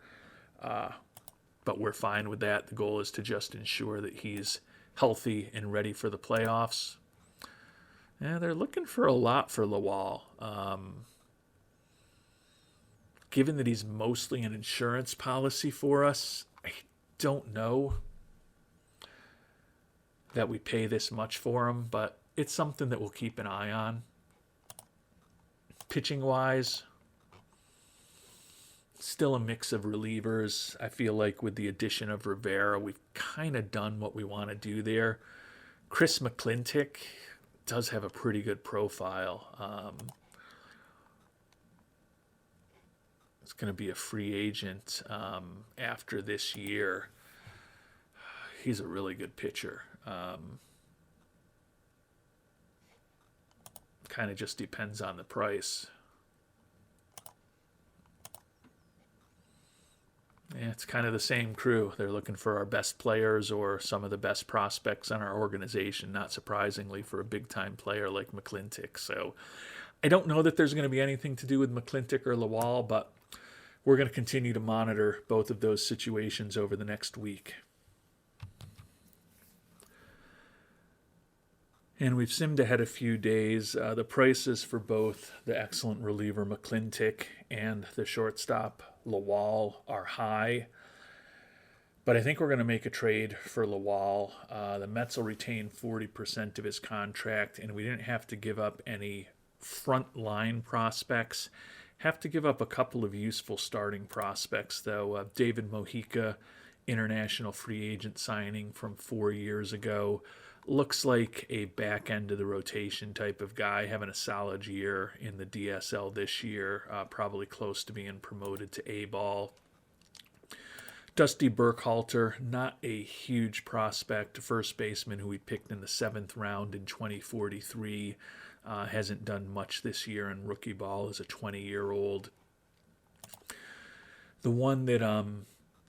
But we're fine with that. The goal is to just ensure that he's healthy and ready for the playoffs. Yeah, they're looking for a lot for Lawal. Given that he's mostly an insurance policy for us, I don't know that we pay this much for him, but it's something that we'll keep an eye on. Pitching-wise, still a mix of relievers. I feel like with the addition of Rivera, we've kind of done what we want to do there. Chris McClintock does have a pretty good profile. It's going to be a free agent after this year. He's a really good pitcher. Kind of just depends on the price. Yeah, it's kind of the same crew. They're looking for our best players or some of the best prospects on our organization, not surprisingly, for a big-time player like McClintock. So I don't know that there's going to be anything to do with McClintock or Lawal, but we're going to continue to monitor both of those situations over the next week. And we've simmed ahead a few days. The prices for both the excellent reliever McClintock and the shortstop Lawal are high. But I think we're going to make a trade for Lawal. The Mets will retain 40% of his contract, and we didn't have to give up any front-line prospects. Have to give up a couple of useful starting prospects, though. David Mojica, international free agent signing from 4 years ago. Looks like a back end of the rotation type of guy, having a solid year in the DSL this year, probably close to being promoted to A-ball. Dusty Burkhalter, not a huge prospect, first baseman who we picked in the 7th round in 2043. Hasn't done much this year in rookie ball as a 20-year-old. The one that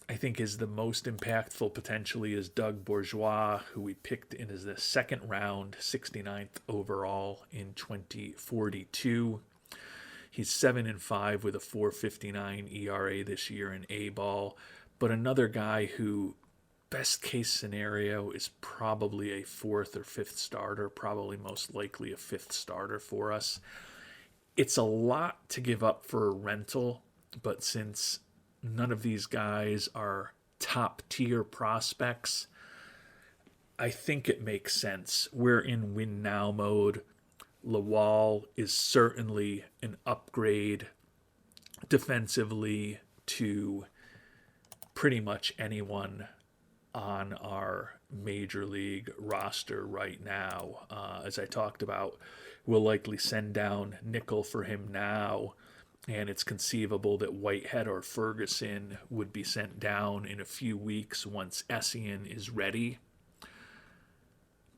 I think is the most impactful potentially is Doug Bourgeois, who we picked in as the 2nd round, 69th overall in 2042. He's 7-5 with a 4.59 ERA this year in A-ball, but another guy who best case scenario is probably a 4th or 5th starter, probably most likely a 5th starter for us. It's a lot to give up for a rental, but since none of these guys are top tier prospects, I think it makes sense. We're in win now mode. Lawal is certainly an upgrade defensively to pretty much anyone on our major league roster right now. As I talked about, we'll likely send down nickel for him now and it's conceivable that Whitehead or Ferguson would be sent down in a few weeks once Essien is ready.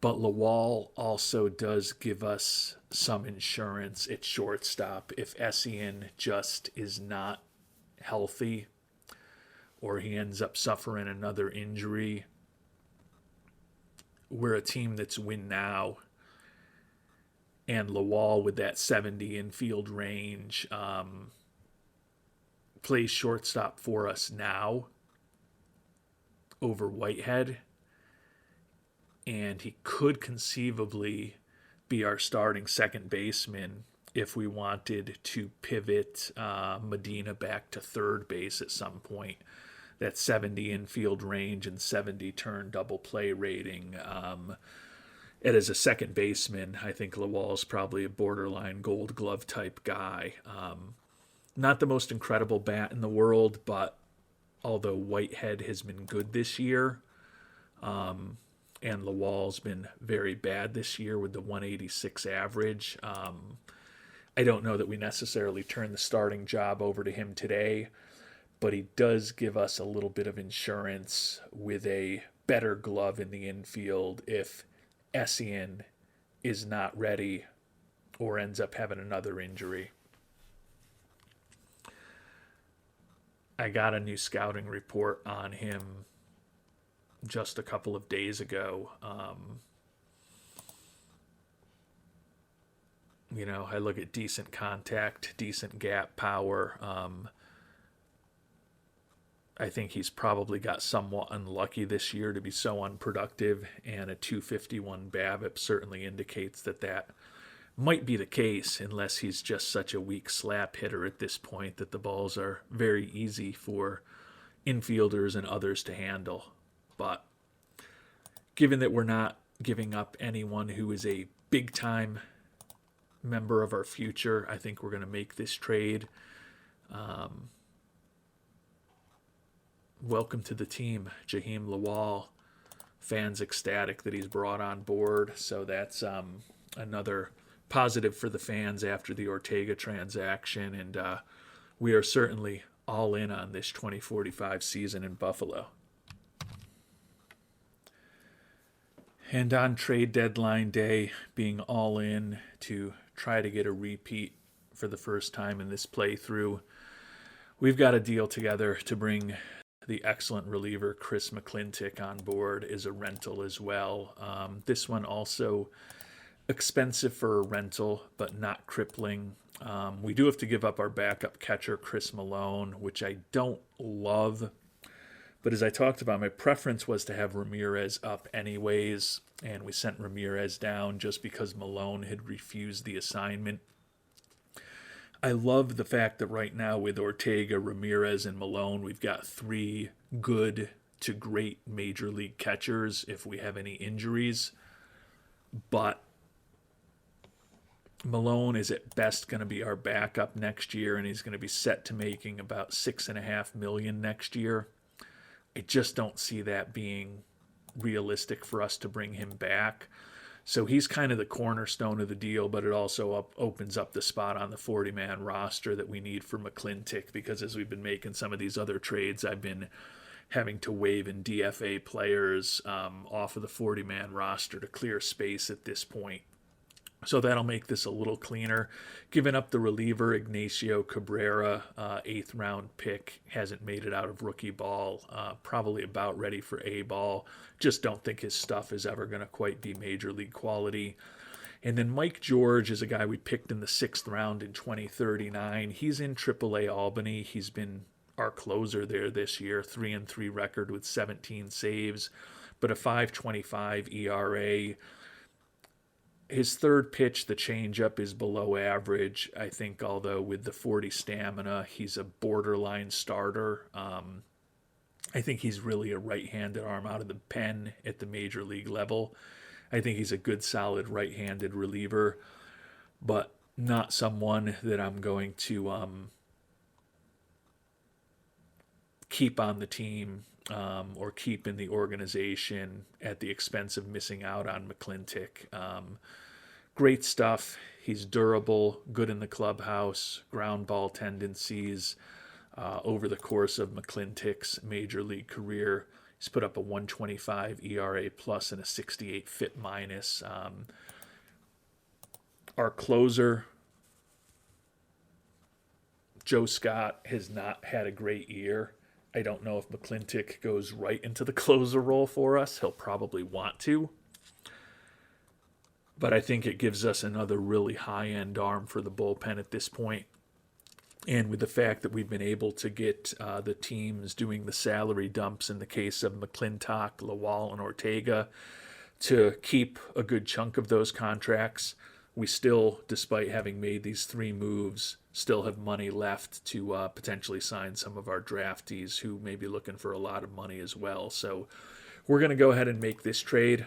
But Lawal also does give us some insurance at shortstop if Essien just is not healthy or he ends up suffering another injury. We're a team that's win now, and Lawal with that 70 infield range plays shortstop for us now over Whitehead, and he could conceivably be our starting second baseman if we wanted to pivot Medina back to third base at some point. That 70 infield range and 70 turn double play rating. And as a second baseman, I think Lawal's probably a borderline Gold Glove type guy. Not the most incredible bat in the world, but although Whitehead has been good this year, and Lawal's been very bad this year with the 186 average, I don't know that we necessarily turn the starting job over to him today, but he does give us a little bit of insurance with a better glove in the infield if Essien is not ready or ends up having another injury. I got a new scouting report on him just a couple of days ago. I look at decent contact, decent gap power. I think he's probably got somewhat unlucky this year to be so unproductive, and a 251 BABIP certainly indicates that might be the case, unless he's just such a weak slap hitter at this point that the balls are very easy for infielders and others to handle. But given that we're not giving up anyone who is a big-time member of our future, I think we're going to make this trade. Welcome to the team, Jaheim Lawal. Fans ecstatic that he's brought on board, so that's another positive for the fans after the Ortega transaction, and we are certainly all in on this 2045 season in Buffalo. And on trade deadline day, being all in to try to get a repeat for the first time in this playthrough, we've got a deal together to bring the excellent reliever Chris McClintock on board as a rental as well. This one also expensive for a rental, but not crippling. We do have to give up our backup catcher, Chris Malone, which I don't love. But as I talked about, my preference was to have Ramirez up anyways, and we sent Ramirez down just because Malone had refused the assignment. I love the fact that right now with Ortega, Ramirez, and Malone, we've got 3 good to great major league catchers if we have any injuries. But Malone is at best going to be our backup next year, and he's going to be set to making about $6.5 million next year. I just don't see that being realistic for us to bring him back. So he's kind of the cornerstone of the deal, but it also opens up the spot on the 40-man roster that we need for McClintock, because as we've been making some of these other trades, I've been having to waive in DFA players off of the 40-man roster to clear space at this point. So that'll make this a little cleaner. Giving up the reliever, Ignacio Cabrera, 8th round pick, hasn't made it out of rookie ball. Probably about ready for A ball. Just don't think his stuff is ever going to quite be major league quality. And then Mike George is a guy we picked in the 6th round in 2039. He's in AAA Albany. He's been our closer there this year, 3-3 record with 17 saves, but a 5.25 ERA. His third pitch, the changeup, is below average. I think, although with the 40 stamina, he's a borderline starter. I think he's really a right-handed arm out of the pen at the major league level. I think he's a good, solid right-handed reliever, but not someone that I'm going to keep on the team or keep in the organization at the expense of missing out on McClintock. Great stuff. He's durable, good in the clubhouse, ground ball tendencies. Over the course of McClintock's major league career, he's put up a 125 ERA plus and a 68 FIP minus. Our closer, Joe Scott, has not had a great year. I don't know if McClintock goes right into the closer role for us. He'll probably want to. But I think it gives us another really high-end arm for the bullpen at this point. And with the fact that we've been able to get the teams doing the salary dumps in the case of McClintock, Lawal, and Ortega to keep a good chunk of those contracts, we still, despite having made these 3 moves, still have money left to potentially sign some of our draftees who may be looking for a lot of money as well. So we're going to go ahead and make this trade.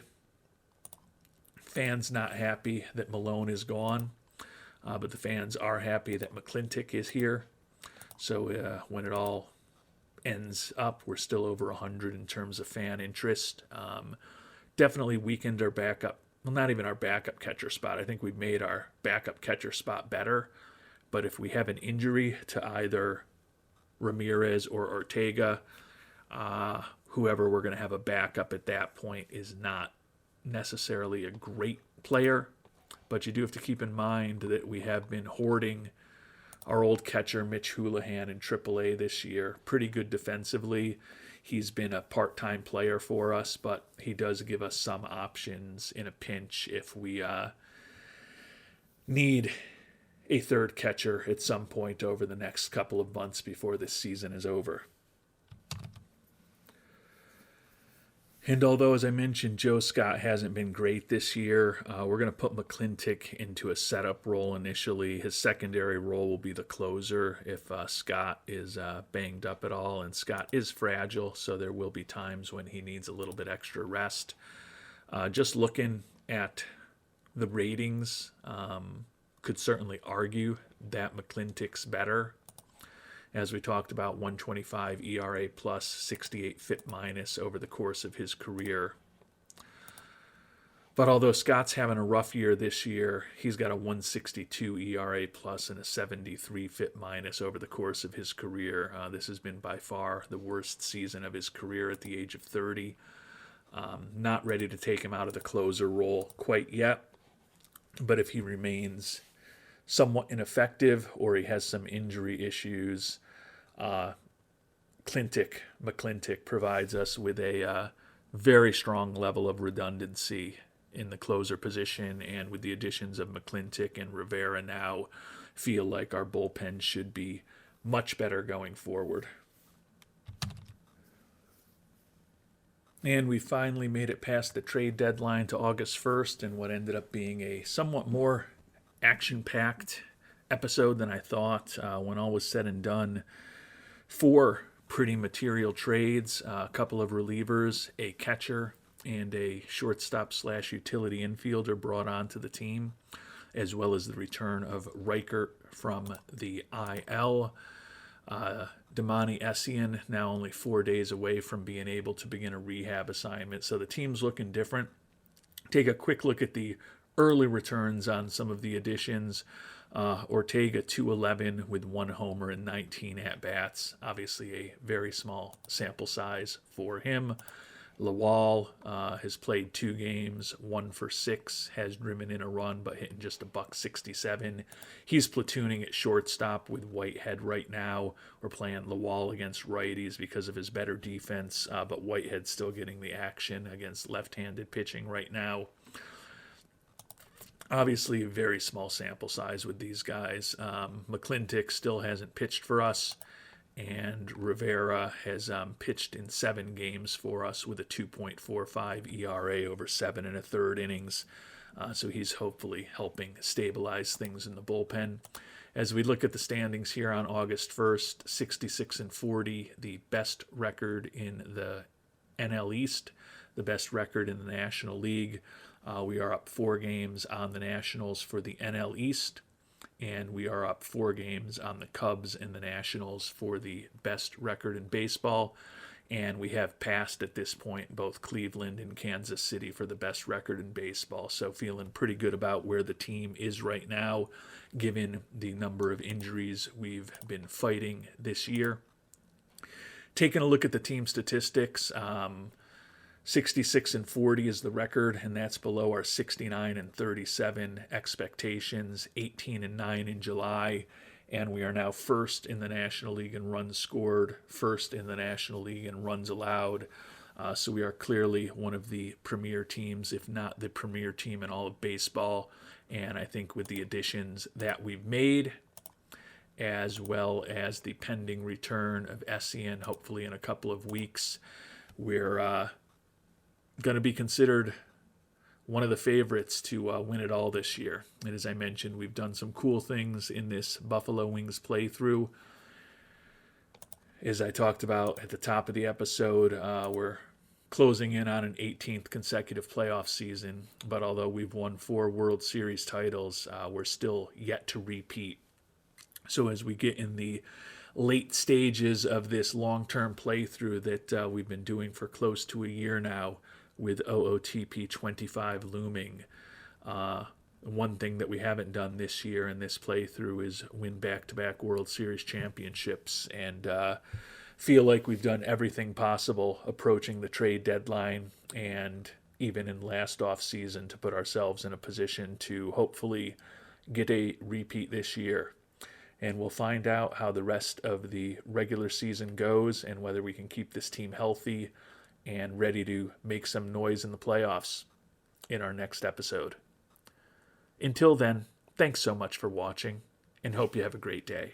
Fans not happy that Malone is gone, but the fans are happy that McClintock is here. So when it all ends up, we're still over 100 in terms of fan interest. Definitely weakened our backup. Well, not even our backup catcher spot. I think we've made our backup catcher spot better. But if we have an injury to either Ramirez or Ortega, whoever we're going to have a backup at that point is not necessarily a great player. But you do have to keep in mind that we have been hoarding our old catcher, Mitch Houlihan, in AAA this year. Pretty good defensively. He's been a part-time player for us, but he does give us some options in a pinch if we need a third catcher at some point over the next couple of months before this season is over. And although, as I mentioned, Joe Scott hasn't been great this year, we're going to put McClintock into a setup role initially. His secondary role will be the closer if Scott is banged up at all. And Scott is fragile, so there will be times when he needs a little bit extra rest. Just looking at the ratings, could certainly argue that McClintock's better. As we talked about, 125 ERA plus, 68 FIP minus over the course of his career. But although Scott's having a rough year this year, he's got a 162 ERA plus and a 73 FIP minus over the course of his career. This has been by far the worst season of his career at the age of 30. Not ready to take him out of the closer role quite yet. But if he remains somewhat ineffective or he has some injury issues, McClintock provides us with a very strong level of redundancy in the closer position, and with the additions of McClintock and Rivera now, feel like our bullpen should be much better going forward. And we finally made it past the trade deadline to August 1st in what ended up being a somewhat more action-packed episode than I thought. When all was said and done, 4 pretty material trades, a couple of relievers, a catcher, and a shortstop / utility infielder brought onto the team, as well as the return of Reichert from the IL. Damani Essien now only 4 days away from being able to begin a rehab assignment. So the team's looking different. Take a quick look at the early returns on some of the additions. Ortega 211 with 1 homer and 19 at-bats. Obviously a very small sample size for him. Lawal has played 2 games, 1 for 6, has driven in a run, but hitting just a $167. He's platooning at shortstop with Whitehead right now. We're playing Lawal against righties because of his better defense, but Whitehead's still getting the action against left-handed pitching right now. Obviously, a very small sample size with these guys. McClintock still hasn't pitched for us, and Rivera has pitched in 7 games for us with a 2.45 ERA over 7 1/3 innings. So he's hopefully helping stabilize things in the bullpen. As we look at the standings here on August 1st, 66-40, the best record in the NL East, the best record in the National League. We are up 4 games on the Nationals for the NL East, and we are up 4 games on the Cubs and the Nationals for the best record in baseball. And we have passed at this point both Cleveland and Kansas City for the best record in baseball. So feeling pretty good about where the team is right now, given the number of injuries we've been fighting this year. Taking a look at the team statistics, 66-40 is the record, and that's below our 69-37 expectations. 18-9 in July, and we are now first in the National League in runs scored, first in the National League in runs allowed. So we are clearly one of the premier teams, if not the premier team in all of baseball. And I think with the additions that we've made, as well as the pending return of Essien, hopefully in a couple of weeks, we're going to be considered one of the favorites to win it all this year. And as I mentioned, we've done some cool things in this Buffalo Wings playthrough. As I talked about at the top of the episode, we're closing in on an 18th consecutive playoff season. But although we've won 4 World Series titles, we're still yet to repeat. So as we get in the late stages of this long-term playthrough that we've been doing for close to a year now, with OOTP 25 looming, one thing that we haven't done this year in this playthrough is win back-to-back World Series championships, and feel like we've done everything possible approaching the trade deadline and even in last off season to put ourselves in a position to hopefully get a repeat this year. And we'll find out how the rest of the regular season goes and whether we can keep this team healthy and ready to make some noise in the playoffs in our next episode. Until then, thanks so much for watching, and hope you have a great day.